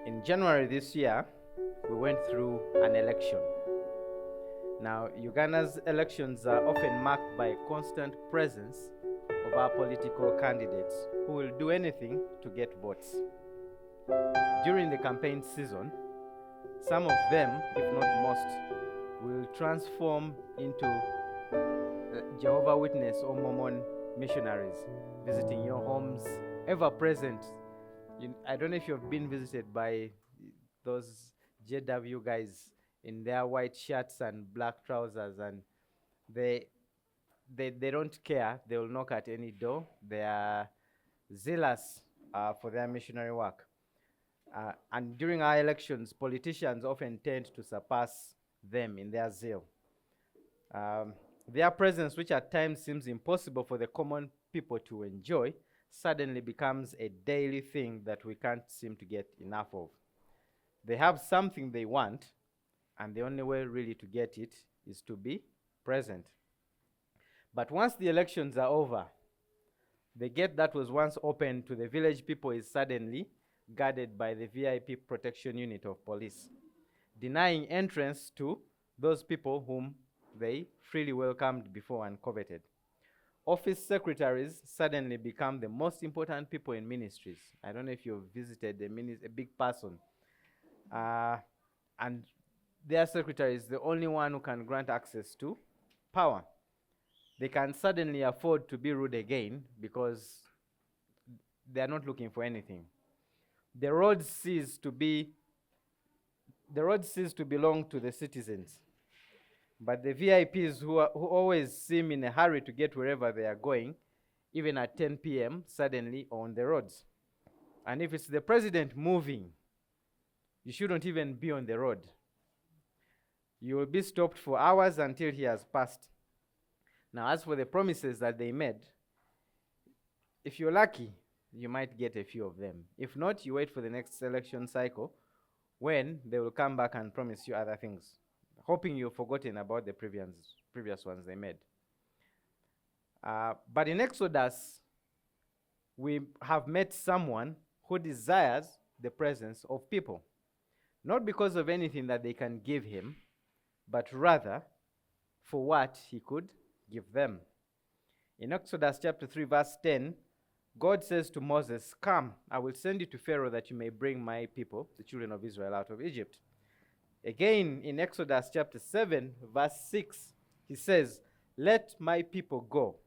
In January this year, we went through an election. Now, Uganda's elections are often marked by a constant presence of our political candidates who will do anything to get votes. During the campaign season, some of them, if not most, will transform into Jehovah's Witness or Mormon missionaries, visiting your homes, ever present. I don't know if you've been visited by those JW guys in their white shirts and black trousers, and they don't care. They will knock at any door. They are zealous for their missionary work. And during our elections, politicians often tend to surpass them in their zeal. Their presence, which at times seems impossible for the common people to enjoy, suddenly becomes a daily thing that we can't seem to get enough of. They have something they want, and the only way really to get it is to be present. But once the elections are over, the gate that was once open to the village people is suddenly guarded by the VIP protection unit of police, denying entrance to those people whom they freely welcomed before and coveted. Office secretaries suddenly become the most important people in ministries. I don't know if you've visited a big person. And their secretary is the only one who can grant access to power. They can suddenly afford to be rude again because they are not looking for anything. The roads cease to belong to the citizens. But the VIPs who always seem in a hurry to get wherever they are going, even at 10 p.m., suddenly on the roads. And if it's the president moving, you shouldn't even be on the road. You will be stopped for hours until he has passed. Now, as for the promises that they made, if you're lucky, you might get a few of them. If not, you wait for the next election cycle when they will come back and promise you other things, hoping you've forgotten about the previous ones they made. But in Exodus, we have met someone who desires the presence of people, not because of anything that they can give him, but rather for what he could give them. In Exodus chapter 3, verse 10, God says to Moses, "Come, I will send you to Pharaoh that you may bring my people, the children of Israel, out of Egypt." Again, in Exodus chapter 7, verse 6, he says, "Let my people go,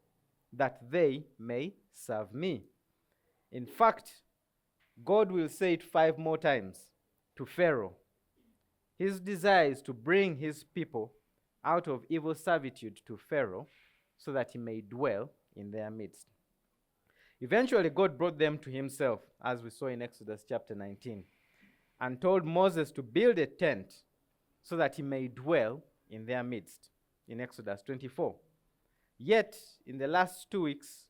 that they may serve me." In fact, God will say it 5 more times to Pharaoh. His desire is to bring his people out of evil servitude to Pharaoh so that he may dwell in their midst. Eventually, God brought them to himself, as we saw in Exodus chapter 19, and told Moses to build a tent so that he may dwell in their midst, in Exodus 24. Yet, in the last 2 weeks,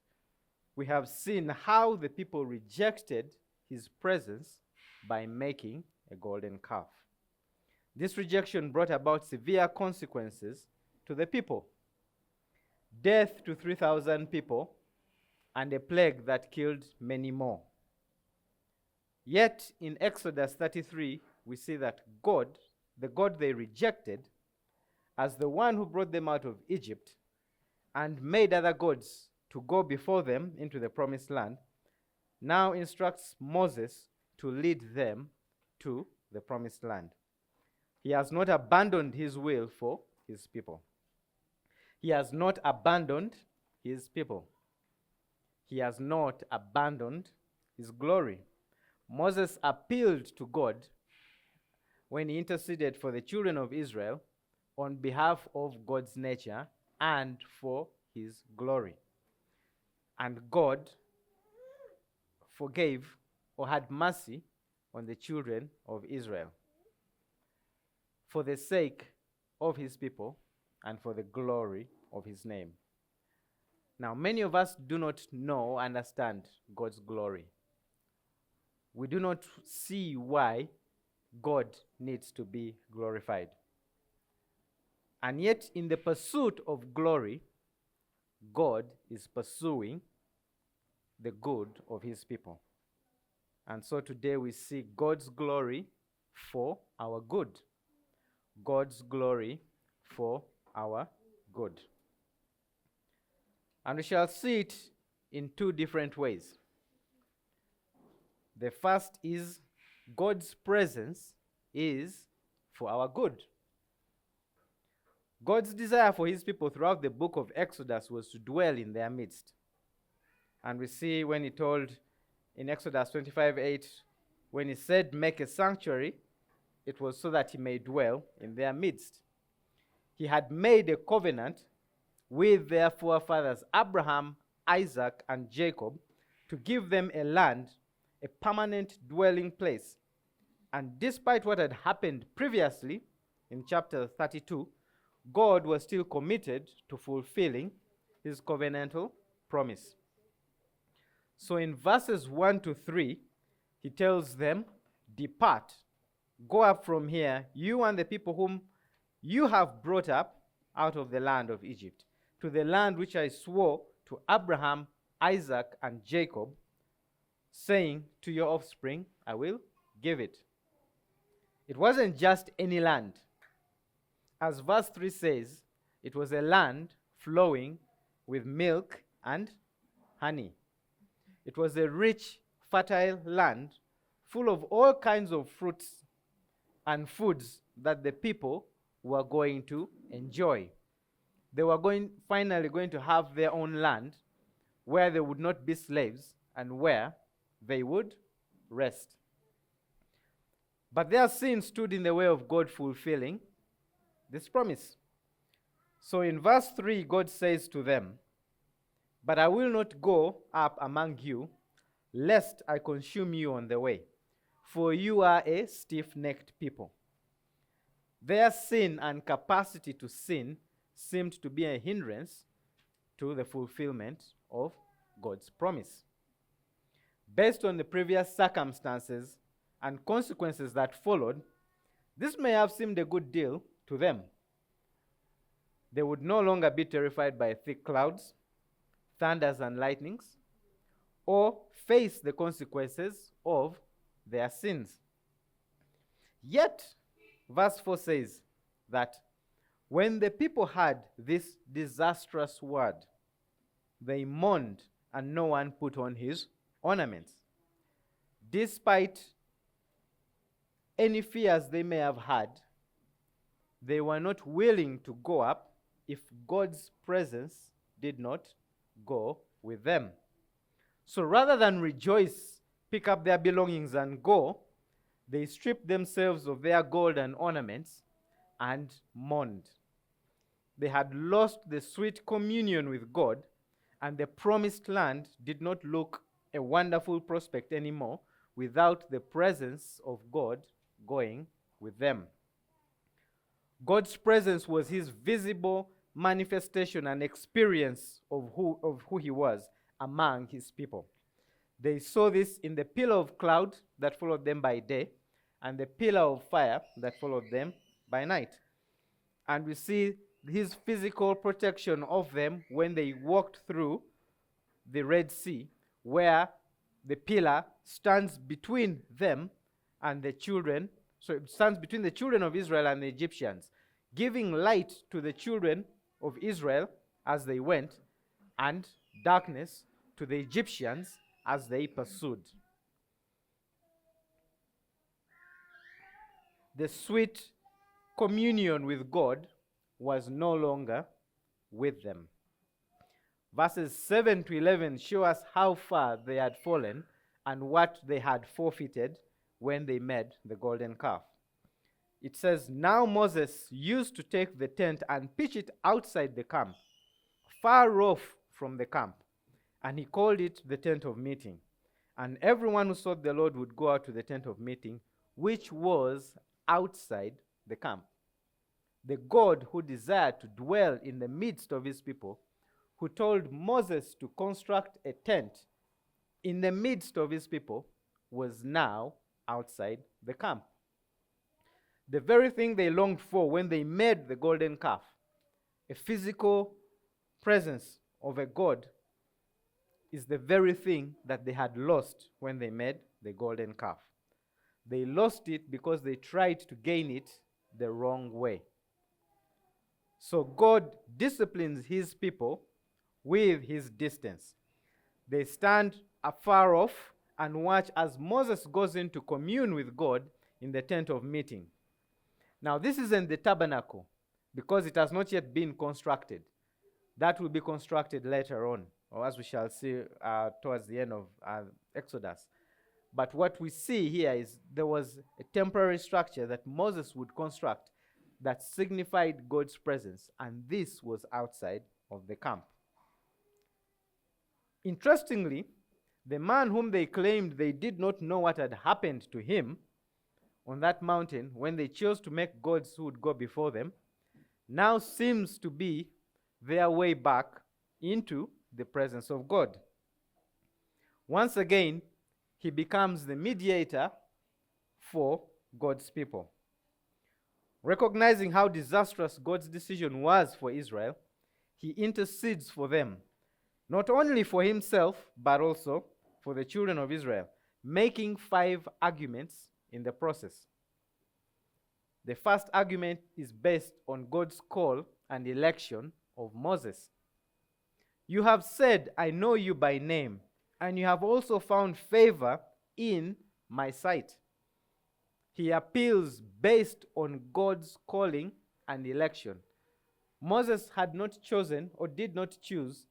we have seen how the people rejected his presence by making a golden calf. This rejection brought about severe consequences to the people. Death to 3,000 people, and a plague that killed many more. Yet, in Exodus 33, we see that God, the God they rejected, as the one who brought them out of Egypt and made other gods to go before them into the promised land, now instructs Moses to lead them to the promised land. He has not abandoned his will for his people. He has not abandoned his people. He has not abandoned his glory. Moses appealed to God when he interceded for the children of Israel on behalf of God's nature and for his glory. And God forgave or had mercy on the children of Israel for the sake of his people and for the glory of his name. Now, many of us do not know or understand God's glory. We do not see why God needs to be glorified. And yet, in the pursuit of glory, God is pursuing the good of his people. And so today we see God's glory for our good. God's glory for our good. And we shall see it in two different ways. The first is God's presence is for our good. God's desire for his people throughout the book of Exodus was to dwell in their midst. And we see when he told in Exodus 25:8, when he said, make a sanctuary, it was so that he may dwell in their midst. He had made a covenant with their forefathers, Abraham, Isaac, and Jacob, to give them a land, a permanent dwelling place. And despite what had happened previously in chapter 32, God was still committed to fulfilling his covenantal promise. So in verses 1 to 3, he tells them, depart, go up from here, you and the people whom you have brought up out of the land of Egypt, to the land which I swore to Abraham, Isaac, and Jacob, saying, to your offspring, I will give it. It wasn't just any land. As verse 3 says, it was a land flowing with milk and honey. It was a rich, fertile land full of all kinds of fruits and foods that the people were going to enjoy. They were finally going to have their own land where they would not be slaves and where they would rest. But their sin stood in the way of God fulfilling this promise. So in verse 3, God says to them, but I will not go up among you, lest I consume you on the way, for you are a stiff-necked people. Their sin and capacity to sin seemed to be a hindrance to the fulfillment of God's promise. Based on the previous circumstances and consequences that followed, this may have seemed a good deal to them. They would no longer be terrified by thick clouds, thunders and lightnings, or face the consequences of their sins. Yet, verse 4 says that when the people heard this disastrous word, they mourned, and no one put on his ornaments. Despite any fears they may have had, they were not willing to go up if God's presence did not go with them. So rather than rejoice, pick up their belongings and go, they stripped themselves of their gold and ornaments and mourned. They had lost the sweet communion with God, and the promised land did not look a wonderful prospect anymore without the presence of God going with them. God's presence was his visible manifestation and experience of who he was among his people. They saw this in the pillar of cloud that followed them by day and the pillar of fire that followed them by night. And we see his physical protection of them when they walked through the Red Sea, where the pillar stands between them and the children, so it stands between the children of Israel and the Egyptians, giving light to the children of Israel as they went, and darkness to the Egyptians as they pursued. The sweet communion with God was no longer with them. Verses 7 to 11 show us how far they had fallen and what they had forfeited when they made the golden calf. It says, now Moses used to take the tent and pitch it outside the camp, far off from the camp, and he called it the tent of meeting. And everyone who sought the Lord would go out to the tent of meeting, which was outside the camp. The God who desired to dwell in the midst of his people, who told Moses to construct a tent in the midst of his people, was now outside the camp. The very thing they longed for when they made the golden calf, a physical presence of a God, is the very thing that they had lost when they made the golden calf. They lost it because they tried to gain it the wrong way. So God disciplines his people with his distance. They stand afar off and watch as Moses goes in to commune with God in the tent of meeting. Now, this isn't the tabernacle because it has not yet been constructed. That will be constructed later on, or as we shall see towards the end of Exodus. But what we see here is there was a temporary structure that Moses would construct that signified God's presence, and this was outside of the camp. Interestingly, the man whom they claimed they did not know what had happened to him on that mountain when they chose to make gods who would go before them, now seems to be their way back into the presence of God. Once again, he becomes the mediator for God's people. Recognizing how disastrous God's decision was for Israel, he intercedes for them, not only for himself, but also for the children of Israel, making 5 arguments in the process. The first argument is based on God's call and election of Moses. You have said, I know you by name, and you have also found favor in my sight. He appeals based on God's calling and election. Moses had not chosen or did not choose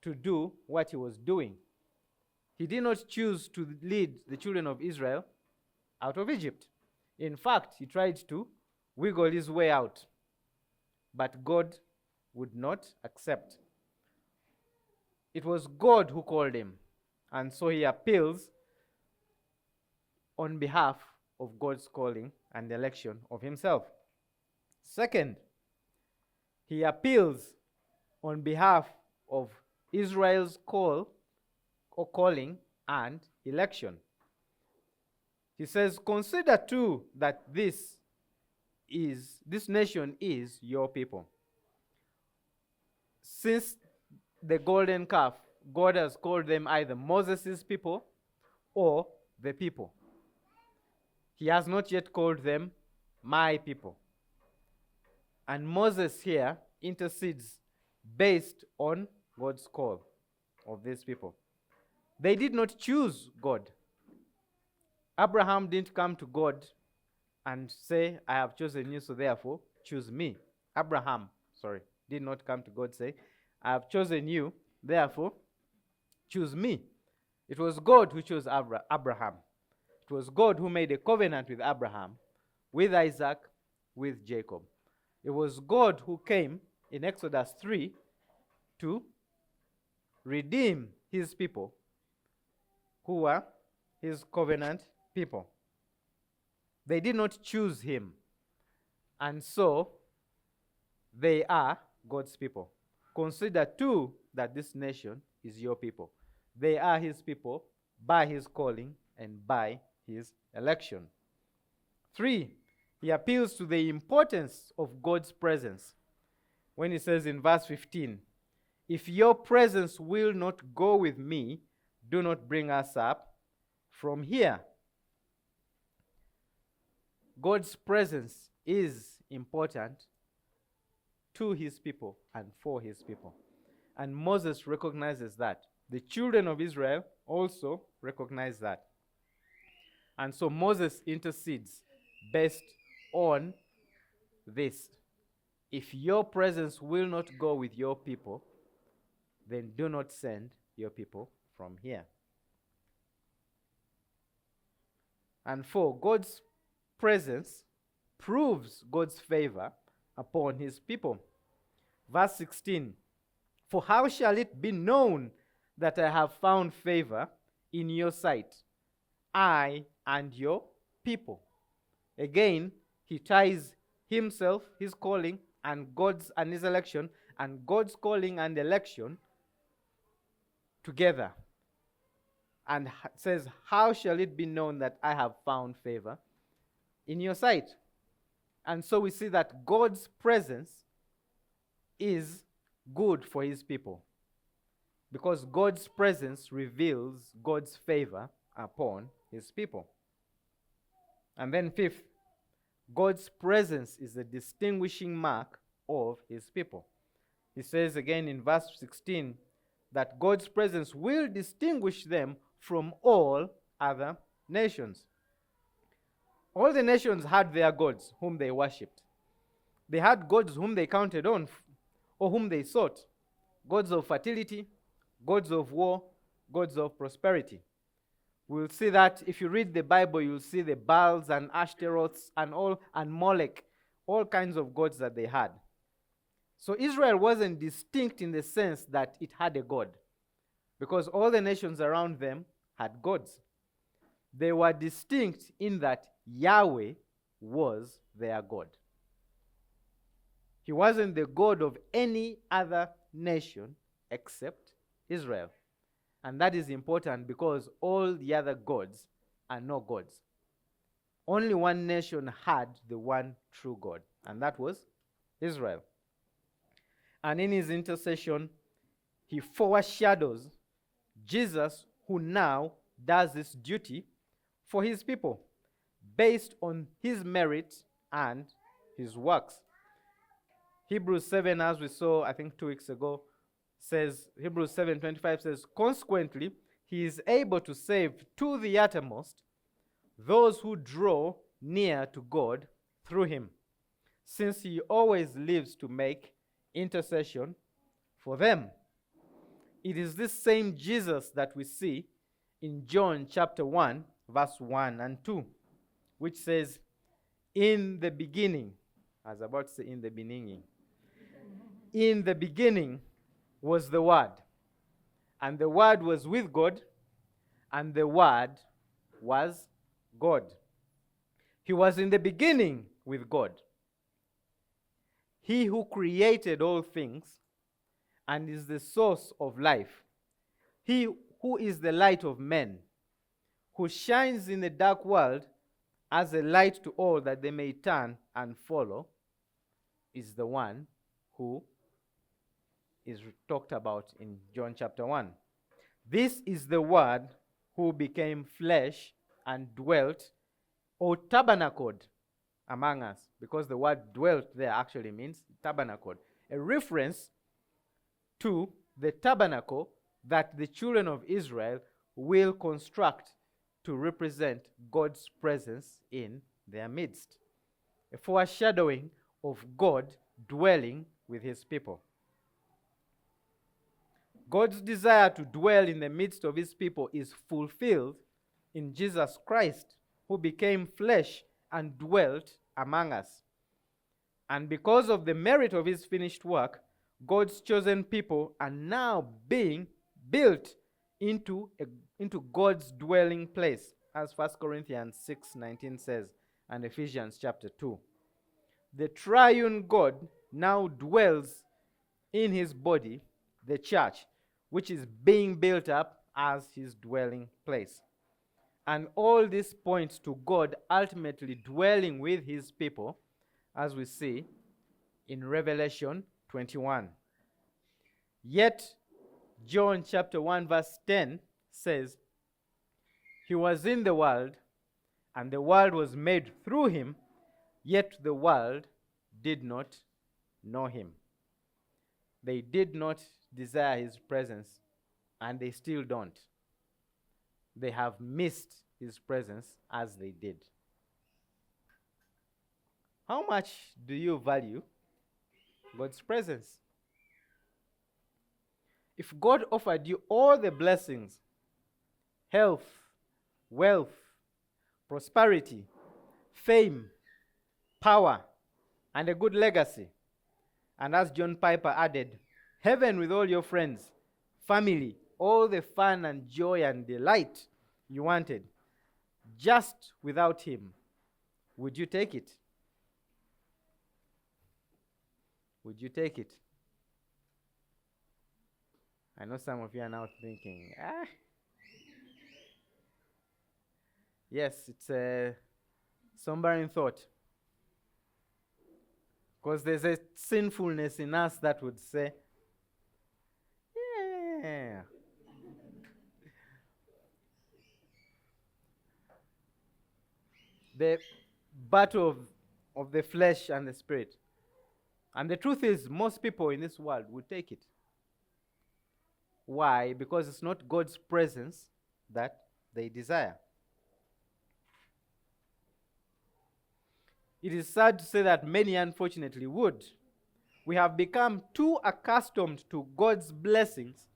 to do what he was doing. He did not choose to lead the children of Israel out of Egypt. In fact, he tried to wiggle his way out, but God would not accept. It was God who called him, and so he appeals on behalf of God's calling and election of himself. Second, he appeals on behalf of Israel's call or calling and election. He says, consider too that this nation is your people. Since the golden calf, God has called them either Moses' people or the people. He has not yet called them my people. And Moses here intercedes based on God's call of these people. They did not choose God. Abraham didn't come to God and say, I have chosen you, so therefore choose me. Abraham did not come to God and say, I have chosen you, therefore choose me. It was God who chose Abraham. It was God who made a covenant with Abraham, with Isaac, with Jacob. It was God who came in Exodus 3 to redeem his people, who were his covenant people. They did not choose him, and so they are God's people. Consider too that this nation is your people. They are his people by his calling and by his election. 3, he appeals to the importance of God's presence when he says in verse 15, if your presence will not go with me, do not bring us up from here. God's presence is important to his people and for his people. And Moses recognizes that. The children of Israel also recognize that. And so Moses intercedes based on this. If your presence will not go with your people, then do not send your people from here. And 4, God's presence proves God's favor upon his people. Verse 16, for how shall it be known that I have found favor in your sight, I and your people? Again, he ties himself, his calling, and his election, and God's calling and election together. And says, how shall it be known that I have found favor in your sight? And so we see that God's presence is good for his people, because God's presence reveals God's favor upon his people. And then fifth, God's presence is the distinguishing mark of his people. He says again in verse 16 that God's presence will distinguish them from all other nations. All the nations had their gods whom they worshipped. They had gods whom they counted on or whom they sought. Gods of fertility, gods of war, gods of prosperity. We'll see that if you read the Bible, you'll see the Baals and Ashtaroths and Molech, all kinds of gods that they had. So Israel wasn't distinct in the sense that it had a god, because all the nations around them had gods. They were distinct in that Yahweh was their God. He wasn't the God of any other nation except Israel. And that is important because all the other gods are no gods. Only one nation had the one true God, and that was Israel. And in his intercession, he foreshadows Jesus, who now does this duty for his people based on his merit and his works. Hebrews 7, as we saw, I think 2 weeks ago, says, Hebrews 7:25 says, consequently, he is able to save to the uttermost those who draw near to God through him, since he always lives to make intercession for them. It is this same Jesus that we see in John chapter 1, verse 1 and 2, which says, in the beginning, I was about to say in the beginning was the Word, and the Word was with God, and the Word was God. He was in the beginning with God. He who created all things and is the source of life. He who is the light of men, who shines in the dark world as a light to all that they may turn and follow, is the one who is talked about in John chapter 1. This is the Word who became flesh and dwelt or tabernacled among us, because the word dwelt there actually means tabernacled, a reference to the tabernacle that the children of Israel will construct to represent God's presence in their midst, a foreshadowing of God dwelling with his people. God's desire to dwell in the midst of his people is fulfilled in Jesus Christ, who became flesh and dwelt among us. And because of the merit of his finished work, God's chosen people are now being built into God's dwelling place, as 1 Corinthians 6:19 says, and Ephesians chapter 2. The triune God now dwells in his body, the church, which is being built up as his dwelling place. And all this points to God ultimately dwelling with his people, as we see in Revelation 21. Yet, John chapter 1 verse 10 says, he was in the world, and the world was made through him, yet the world did not know him. They did not desire his presence, and they still don't. They have missed his presence as they did. How much do you value God's presence? If God offered you all the blessings, health, wealth, prosperity, fame, power, and a good legacy, and as John Piper added, heaven with all your friends, family, all the fun and joy and delight you wanted, just without him, would you take it? Would you take it? I know some of you are now thinking, yes, it's a sombering thought. Because there's a sinfulness in us that would say, yeah. the battle of the flesh and the spirit. And the truth is, most people in this world will take it. Why? Because it's not God's presence that they desire. It is sad to say that many, unfortunately, would. We have become too accustomed to God's blessings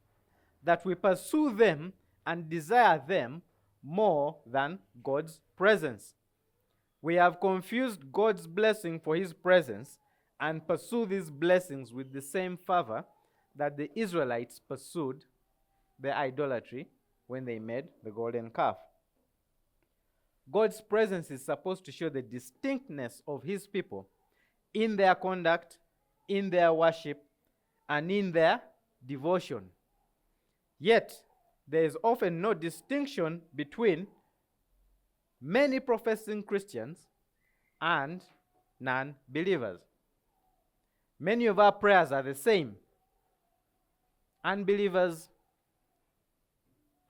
that we pursue them and desire them more than God's presence. We have confused God's blessing for his presence and pursue these blessings with the same fervor that the Israelites pursued their idolatry when they made the golden calf. God's presence is supposed to show the distinctness of his people in their conduct, in their worship, and in their devotion. Yet, there is often no distinction between many professing Christians and non-believers. Many of our prayers are the same. Unbelievers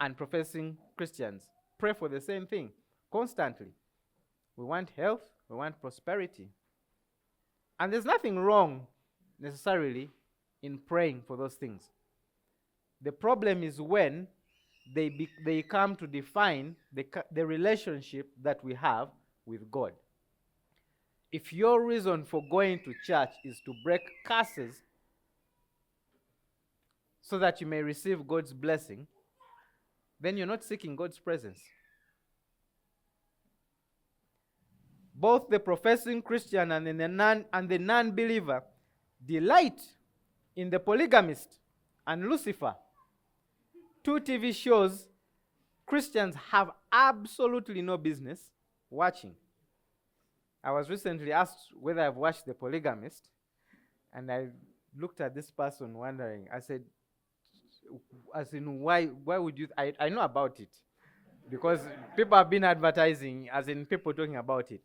and professing Christians pray for the same thing constantly. We want health, we want prosperity. And there's nothing wrong necessarily in praying for those things. The problem is when they come to define the relationship that we have with God. If your reason for going to church is to break curses so that you may receive God's blessing, then you're not seeking God's presence. Both the professing Christian and the non-believer delight in the polygamist and Lucifer. Two TV shows Christians have absolutely no business watching. I was recently asked whether I've watched The Polygamist, and I looked at this person wondering. I said, as in, why would you? I know about it, because people have been advertising, as in people talking about it.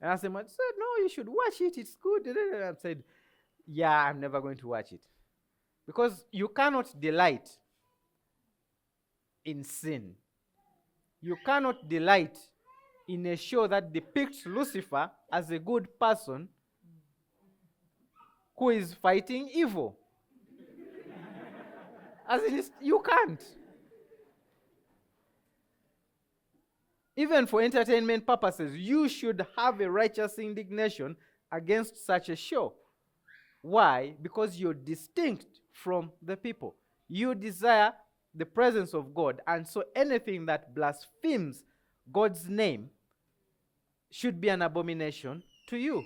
And I said, no, you should watch it, it's good. And I said, yeah, I'm never going to watch it. Because you cannot delight in sin. You cannot delight in a show that depicts Lucifer as a good person who is fighting evil. As it is, you can't. Even for entertainment purposes, you should have a righteous indignation against such a show. Why? Because you're distinct from the people. You desire the presence of God, and so anything that blasphemes God's name should be an abomination to you.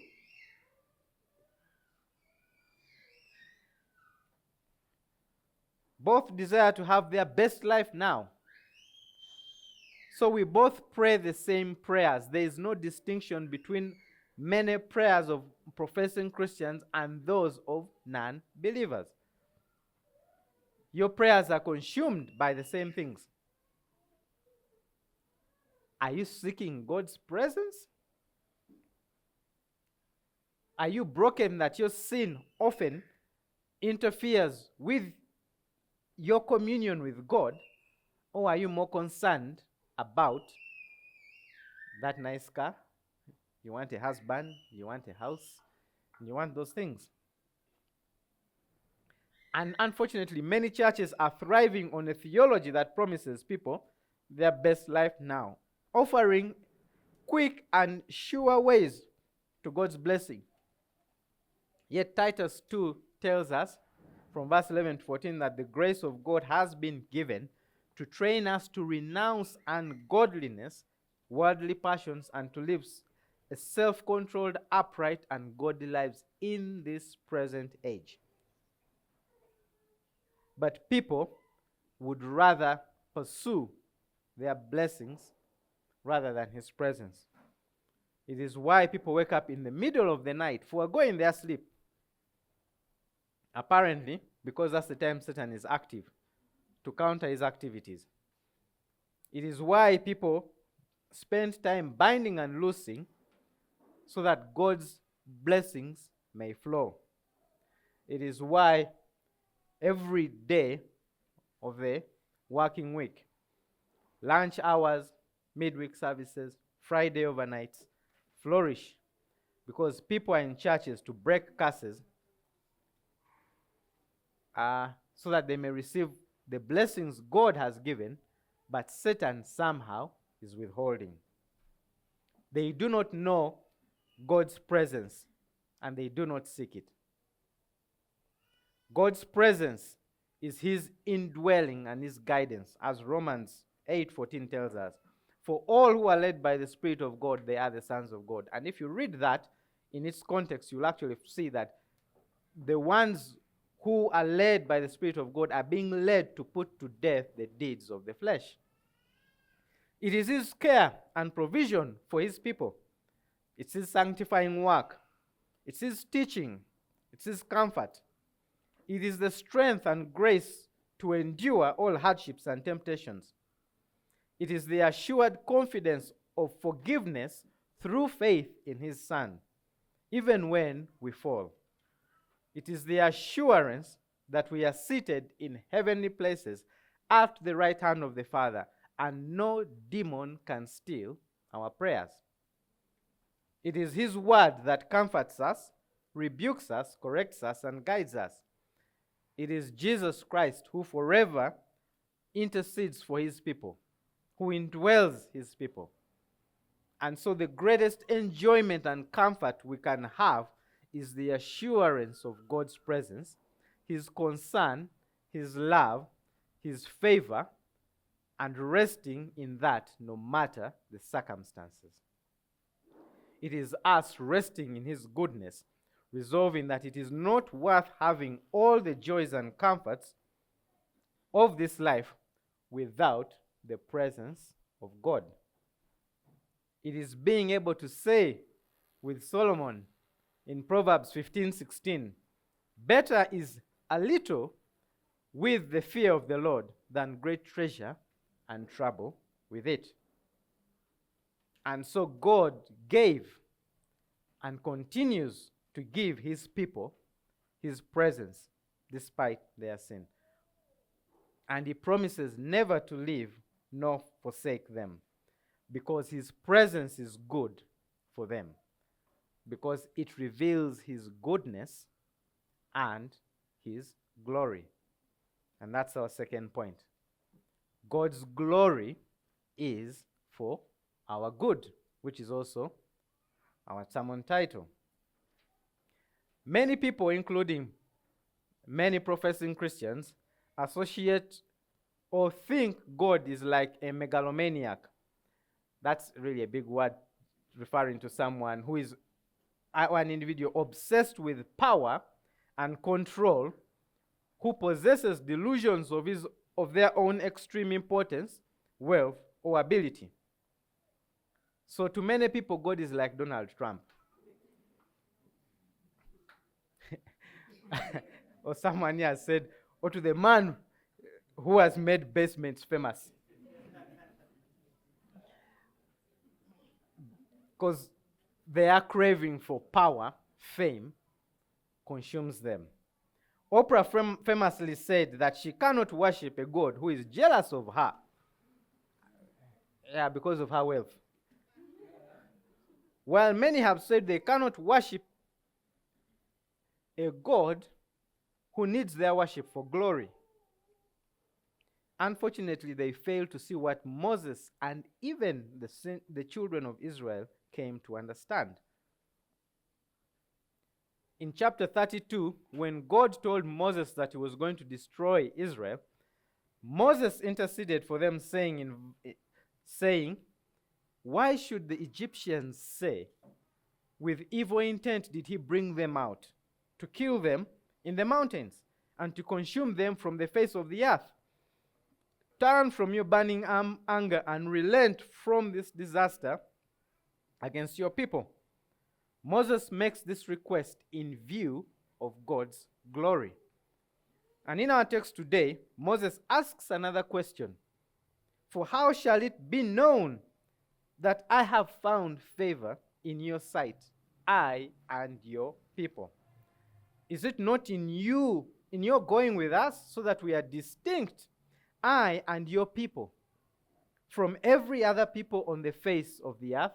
Both desire to have their best life now. So we both pray the same prayers. There is no distinction between many prayers of professing Christians and those of non-believers. Your prayers are consumed by the same things. Are you seeking God's presence? Are you broken that your sin often interferes with your communion with God? Or are you more concerned about that nice car? You want a husband, you want a house, you want those things. And unfortunately, many churches are thriving on a theology that promises people their best life now, offering quick and sure ways to God's blessing. Yet Titus 2 tells us from verse 11 to 14 that the grace of God has been given to train us to renounce ungodliness, worldly passions, and to live a self-controlled, upright, and godly lives in this present age. But people would rather pursue their blessings rather than his presence. It is why people wake up in the middle of the night, foregoing their sleep. Apparently, because that's the time Satan is active, to counter his activities. It is why people spend time binding and loosing so that God's blessings may flow. It is why every day of the working week, lunch hours, midweek services, Friday overnights, flourish, because people are in churches to break curses so that they may receive the blessings God has given, but Satan somehow is withholding. They do not know God's presence, and they do not seek it. God's presence is his indwelling and his guidance, as Romans 8:14 tells us. For all who are led by the Spirit of God, they are the sons of God. And if you read that in its context, you'll actually see that the ones who are led by the Spirit of God are being led to put to death the deeds of the flesh. It is his care and provision for his people. It's his sanctifying work. It's his teaching. It's his comfort. It is the strength and grace to endure all hardships and temptations. It is the assured confidence of forgiveness through faith in his Son, even when we fall. It is the assurance that we are seated in heavenly places at the right hand of the Father, and no demon can steal our prayers. It is his word that comforts us, rebukes us, corrects us, and guides us. It is Jesus Christ who forever intercedes for his people, who indwells his people. And so the greatest enjoyment and comfort we can have is the assurance of God's presence, his concern, his love, his favor, and resting in that no matter the circumstances. It is us resting in his goodness, resolving that it is not worth having all the joys and comforts of this life without the presence of God. It is being able to say with Solomon in Proverbs 15:16, better is a little with the fear of the Lord than great treasure and trouble with it. And so God gave and continues to give his people his presence despite their sin. And he promises never to leave nor forsake them, because his presence is good for them, because it reveals his goodness and his glory. And that's our second point. God's glory is for our good, which is also our sermon title. Many people, including many professing Christians, associate or think God is like a megalomaniac. That's really a big word referring to someone who is an individual obsessed with power and control, who possesses delusions of their own extreme importance, wealth, or ability. So to many people, God is like Donald Trump. Or someone here said, or to the man who has made basements famous. Because their craving for power, fame, consumes them. Oprah famously said that she cannot worship a God who is jealous of her. Yeah, because of her wealth. While many have said they cannot worship a God who needs their worship for glory. Unfortunately, they fail to see what Moses and even the children of Israel came to understand. In chapter 32, when God told Moses that he was going to destroy Israel, Moses interceded for them, saying, why should the Egyptians say, with evil intent did he bring them out, to kill them in the mountains, and to consume them from the face of the earth? Turn from your burning anger and relent from this disaster against your people. Moses makes this request in view of God's glory. And in our text today, Moses asks another question. For how shall it be known that I have found favor in your sight, I and your people? Is it not in your going with us, so that we are distinct, I and your people, from every other people on the face of the earth?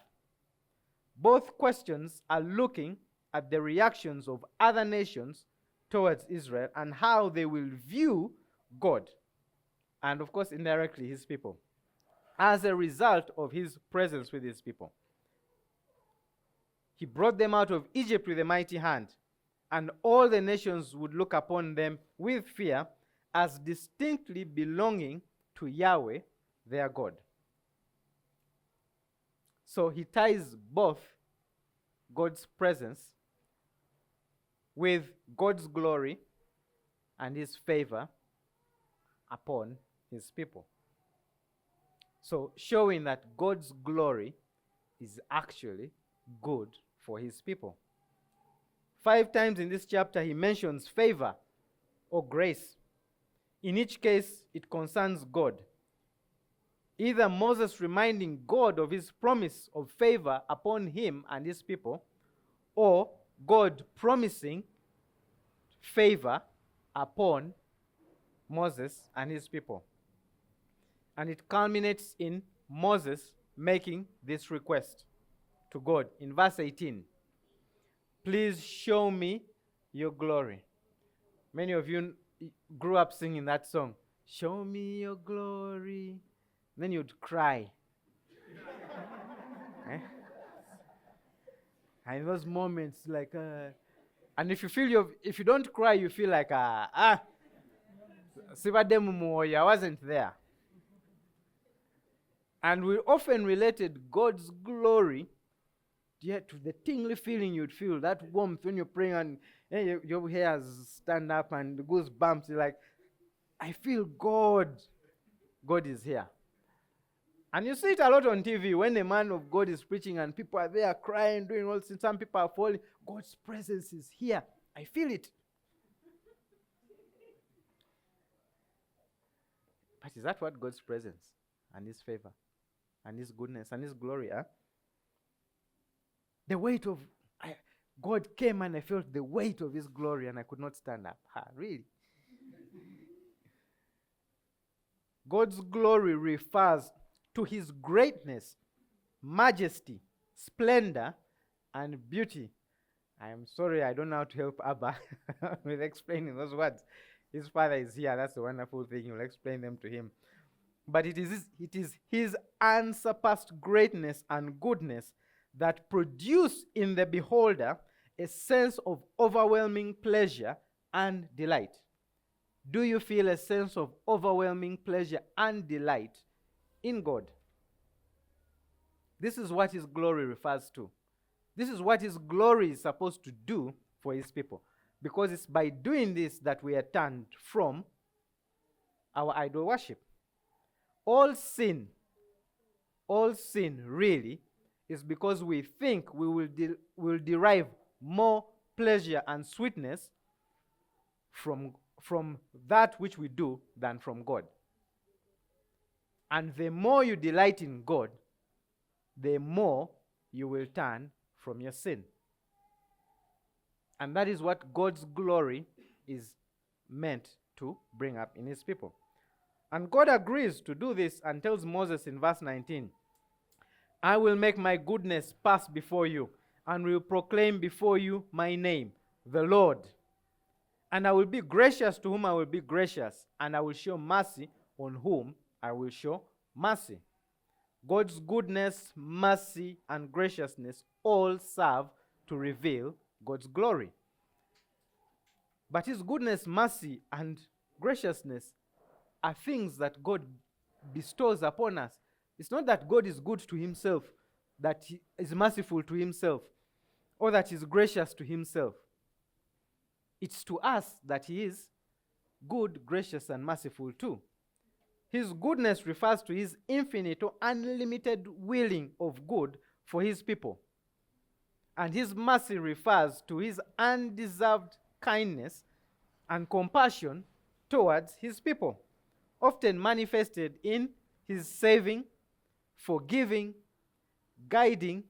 Both questions are looking at the reactions of other nations towards Israel and how they will view God, and of course, indirectly, his people, as a result of his presence with his people. He brought them out of Egypt with a mighty hand, and all the nations would look upon them with fear as distinctly belonging to Yahweh, their God. So he ties both God's presence with God's glory and his favor upon his people. So showing that God's glory is actually good for his people. 5 times in this chapter he mentions favor or grace. In each case, it concerns God. Either Moses reminding God of his promise of favor upon him and his people, or God promising favor upon Moses and his people. And it culminates in Moses making this request to God in verse 18. Please show me your glory. Many of you grew up singing that song. Show me your glory. Then you'd cry. And in those moments, like, and if you don't cry, you feel like, I wasn't there. And we often related God's glory to the tingly feeling you'd feel, that warmth when you're praying and your hairs stand up and the goosebumps. You're like, I feel God. God is here. And you see it a lot on TV when a man of God is preaching and people are there crying, doing all things. Some people are falling. God's presence is here. I feel it. But is that what God's presence and his favor and his goodness and his glory are? The weight of God came and I felt the weight of his glory and I could not stand up. Really? God's glory refers to his greatness, majesty, splendor, and beauty. I am sorry, I don't know how to help Abba with explaining those words. His father is here. That's the wonderful thing. You'll explain them to him. But it is his unsurpassed greatness and goodness that produce in the beholder a sense of overwhelming pleasure and delight. Do you feel a sense of overwhelming pleasure and delight in God? This is what his glory refers to. This is what his glory is supposed to do for his people. Because it's by doing this that we are turned from our idol worship. All sin really is because we think we will derive more pleasure and sweetness from that which we do than from God. And the more you delight in God, the more you will turn from your sin. And that is what God's glory is meant to bring up in his people. And God agrees to do this and tells Moses in verse 19, I will make my goodness pass before you and will proclaim before you my name, the Lord. And I will be gracious to whom I will be gracious, and I will show mercy on whom I will show mercy. God's goodness, mercy, and graciousness all serve to reveal God's glory. But his goodness, mercy, and graciousness are things that God bestows upon us. It's not that God is good to himself, that he is merciful to himself, or that he is gracious to himself. It's to us that he is good, gracious, and merciful too. His goodness refers to his infinite or unlimited willing of good for his people. And his mercy refers to his undeserved kindness and compassion towards his people, often manifested in his saving, forgiving, guiding,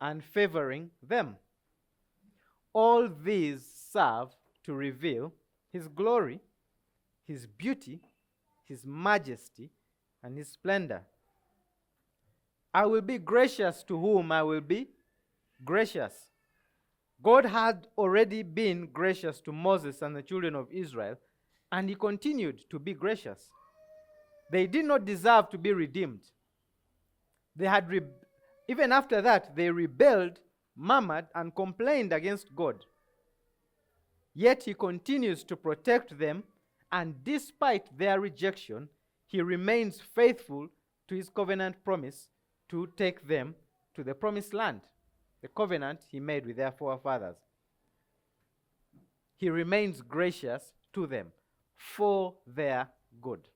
and favoring them. All these serve to reveal his glory, his beauty, his majesty, and his splendor. I will be gracious to whom I will be gracious. God had already been gracious to Moses and the children of Israel, and he continued to be gracious. They did not deserve to be redeemed. They had even after that, they rebelled, murmured, and complained against God. Yet he continues to protect them, and despite their rejection, he remains faithful to his covenant promise to take them to the promised land, the covenant he made with their forefathers. He remains gracious to them for their good.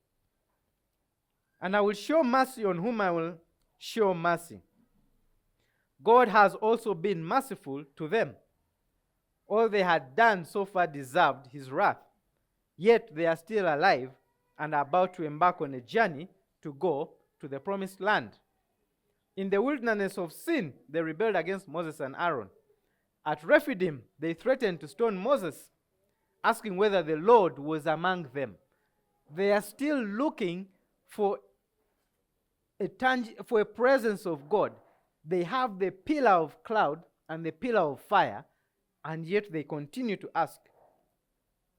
And I will show mercy on whom I will show mercy. God has also been merciful to them. All they had done so far deserved his wrath. Yet they are still alive and are about to embark on a journey to go to the promised land. In the wilderness of sin, they rebelled against Moses and Aaron. At Rephidim, they threatened to stone Moses, asking whether the Lord was among them. They are still looking for a presence of God. They have the pillar of cloud and the pillar of fire, and yet they continue to ask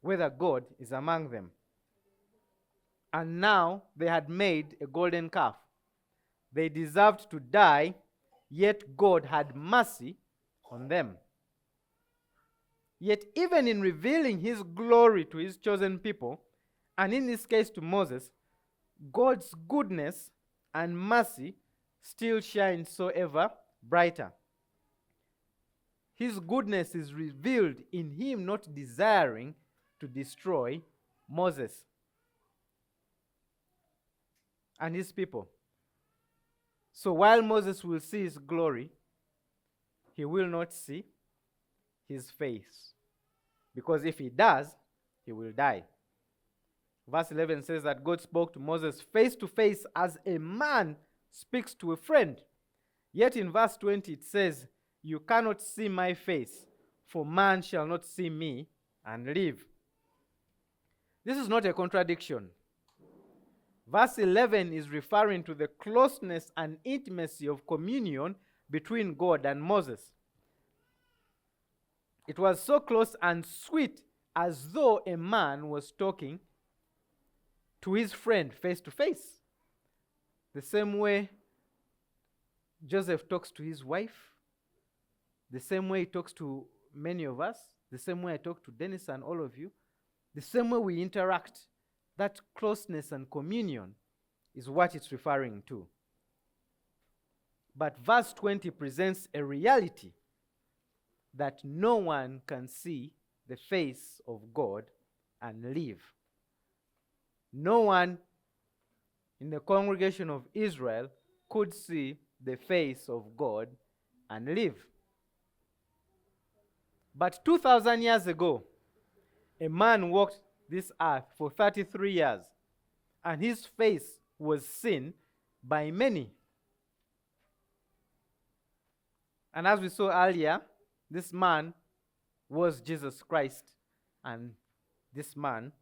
whether God is among them. And now they had made a golden calf. They deserved to die, yet God had mercy on them. Yet even in revealing his glory to his chosen people, and in this case to Moses, God's goodness and mercy still shines so ever brighter. His goodness is revealed in him not desiring to destroy Moses and his people. So while Moses will see his glory, he will not see his face. Because if he does, he will die. Verse 11 says that God spoke to Moses face to face as a man speaks to a friend. Yet in verse 20 it says, "You cannot see my face, for man shall not see me and live." This is not a contradiction. Verse 11 is referring to the closeness and intimacy of communion between God and Moses. It was so close and sweet as though a man was talking to his friend face to face. The same way Joseph talks to his wife, the same way he talks to many of us, the same way I talk to Dennis and all of you, the same way we interact. That closeness and communion is what it's referring to. But verse 20 presents a reality that no one can see the face of God and live. No one in the congregation of Israel could see the face of God and live. But 2,000 years ago, a man walked this earth for 33 years, and his face was seen by many. And as we saw earlier, this man was Jesus Christ, and this man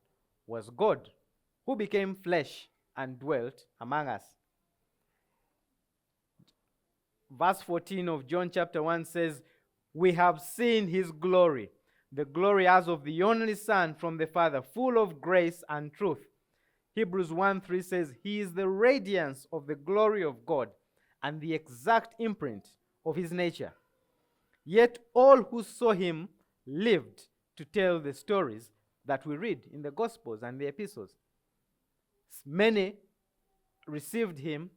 was God, who became flesh and dwelt among us. Verse 14 of John chapter 1 says, "We have seen his glory, the glory as of the only Son from the Father, full of grace and truth." Hebrews 1:3 says, "He is the radiance of the glory of God and the exact imprint of his nature. Yet all who saw him lived to tell the stories that we read in the Gospels and the epistles. Many received him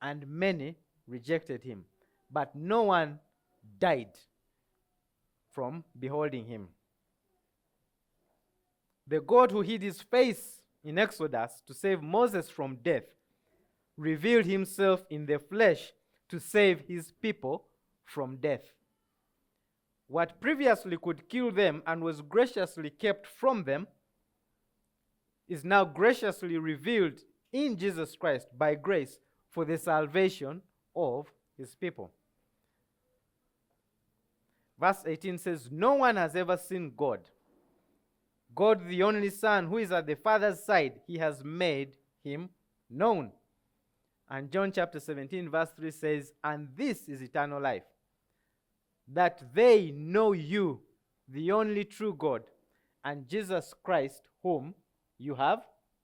and many rejected him, but no one died from beholding him." The God who hid his face in Exodus to save Moses from death revealed himself in the flesh to save his people from death. What previously could kill them and was graciously kept from them is now graciously revealed in Jesus Christ by grace for the salvation of his people. Verse 18 says, "No one has ever seen God. God, the only Son, who is at the Father's side, he has made him known." And John chapter 17, verse 3 says, "And this is eternal life, that they know you, the only true God, and Jesus Christ, whom you have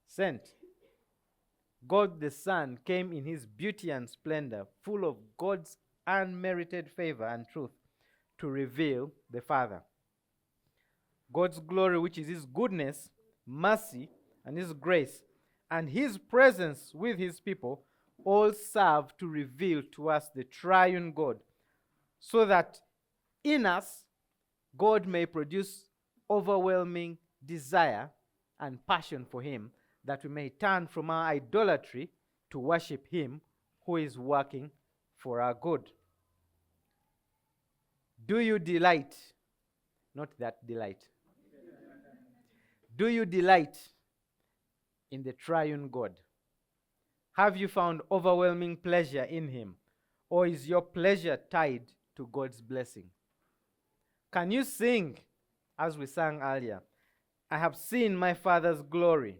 sent. God the Son came in his beauty and splendor, full of God's unmerited favor and truth, to reveal the Father. God's glory, which is his goodness, mercy, and his grace, and his presence with his people, all serve to reveal to us the triune God, so that in us God may produce overwhelming desire and passion for him, that we may turn from our idolatry to worship him who is working for our good. Do you delight? Not that delight. Do you delight in the triune God? Have you found overwhelming pleasure in him? Or is your pleasure tied to God's blessing? Can you sing, as we sang earlier, I have seen my Father's glory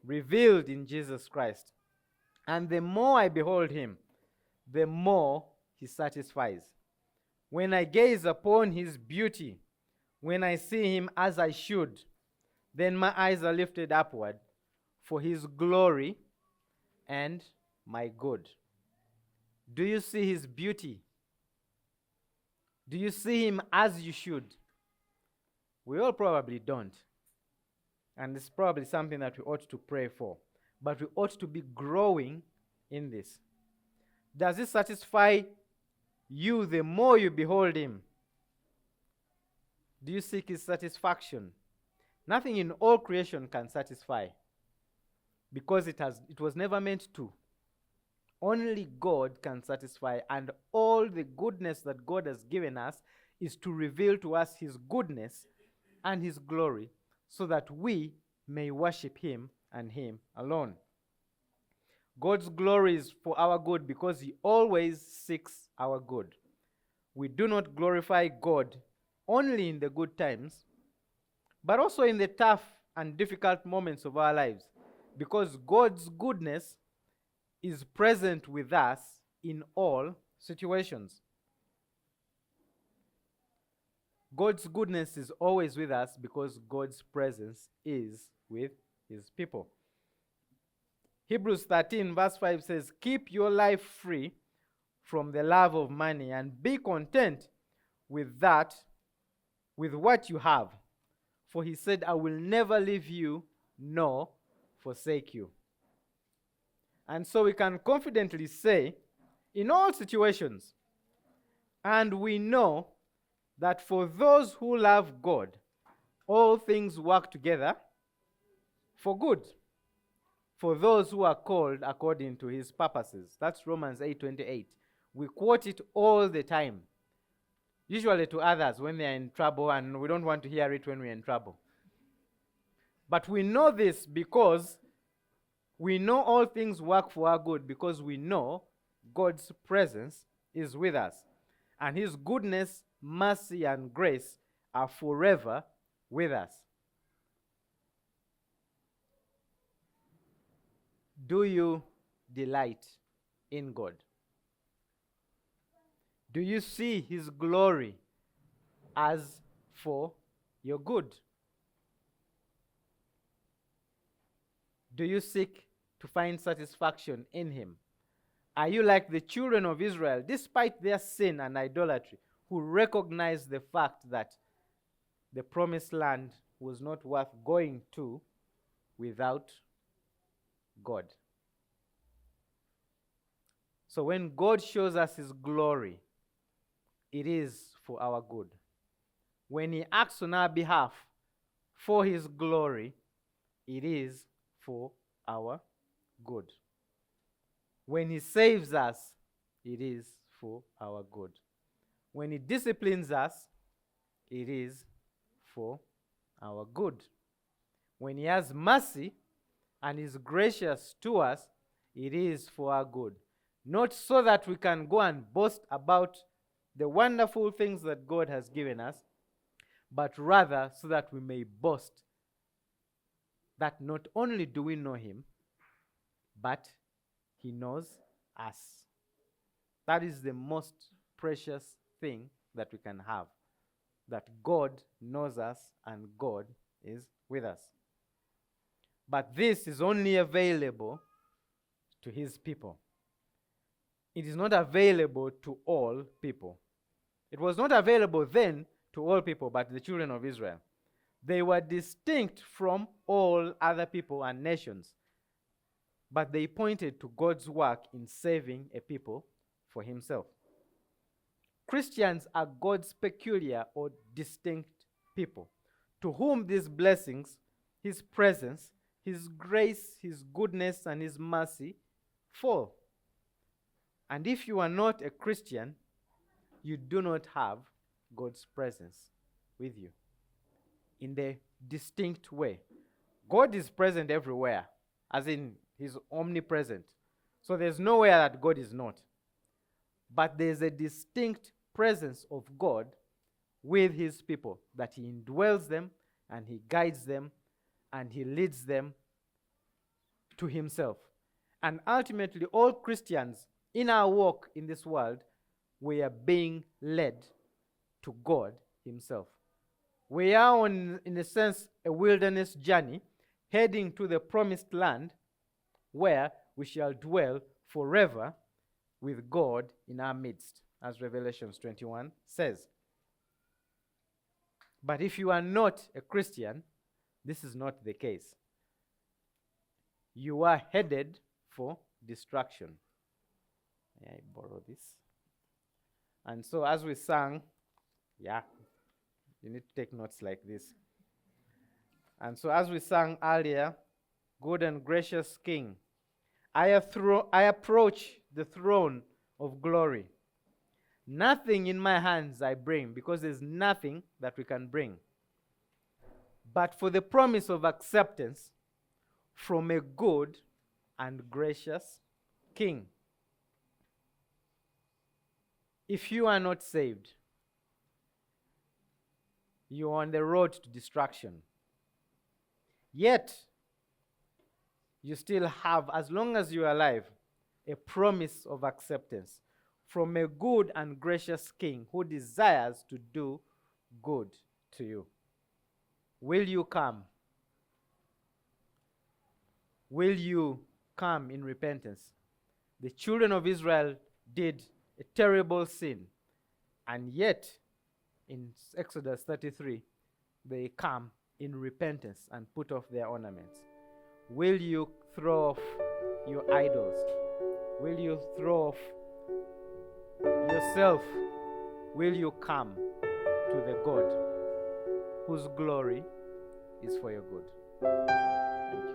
revealed in Jesus Christ, and the more I behold him, the more he satisfies. When I gaze upon his beauty, when I see him as I should, then my eyes are lifted upward for his glory and my good. Do you see his beauty? Do you see him as you should? We all probably don't. And it's probably something that we ought to pray for. But we ought to be growing in this. Does it satisfy you the more you behold him? Do you seek his satisfaction? Nothing in all creation can satisfy, because it was never meant to. Only God can satisfy, and all the goodness that God has given us is to reveal to us his goodness and his glory, so that we may worship him and him alone. God's glory is for our good because he always seeks our good. We do not glorify God only in the good times, but also in the tough and difficult moments of our lives, because God's goodness is present with us in all situations. God's goodness is always with us because God's presence is with his people. Hebrews 13 verse 5 says, keep your life free from the love of money and be content with what you have. For he said, I will never leave you nor forsake you. And so we can confidently say, in all situations, and we know that for those who love God, all things work together for good, for those who are called according to his purposes. That's Romans 8:28. We quote it all the time, usually to others when they are in trouble, and we don't want to hear it when we're in trouble. But we know this because we know all things work for our good, because we know God's presence is with us, and his goodness, mercy, and grace are forever with us. Do you delight in God? Do you see his glory as for your good? Do you seek to find satisfaction in him? Are you like the children of Israel, despite their sin and idolatry, who recognize the fact that the promised land was not worth going to without God? So when God shows us his glory, it is for our good. When he acts on our behalf for his glory, it is for our good. When he saves us, it is for our good. When he disciplines us, it is for our good. When he has mercy and is gracious to us, it is for our good. Not so that we can go and boast about the wonderful things that God has given us, but rather so that we may boast that not only do we know him, but he knows us. That is the most precious thing that we can have, that God knows us and God is with us. But this is only available to his people. It is not available to all people. It was not available then to all people, but the children of Israel. They were distinct from all other people and nations, but they pointed to God's work in saving a people for himself. Christians are God's peculiar or distinct people, to whom these blessings, his presence, his grace, his goodness, and his mercy fall. And if you are not a Christian, you do not have God's presence with you in the distinct way. God is present everywhere, as in he's omnipresent. So there's nowhere that God is not. But there's a distinct presence of God with his people, that he indwells them and he guides them and he leads them to himself. And ultimately, all Christians in our walk in this world, we are being led to God himself. We are on, in a sense, a wilderness journey, heading to the promised land where we shall dwell forever with God in our midst, as Revelation 21 says. But if you are not a Christian, this is not the case. You are headed for destruction. May I borrow this? And so as we sang, you need to take notes like this. And so as we sang earlier, good and gracious King, I approach the throne of glory. Nothing in my hands I bring, because there's nothing that we can bring, but for the promise of acceptance from a good and gracious King. If you are not saved, you are on the road to destruction. Yet, you still have, as long as you are alive, a promise of acceptance from a good and gracious King who desires to do good to you. Will you come? Will you come in repentance? The children of Israel did a terrible sin, and yet in Exodus 33, they come in repentance and put off their ornaments. Will you throw off your idols? Will you throw off yourself? Will you come to the God whose glory is for your good? Thank you.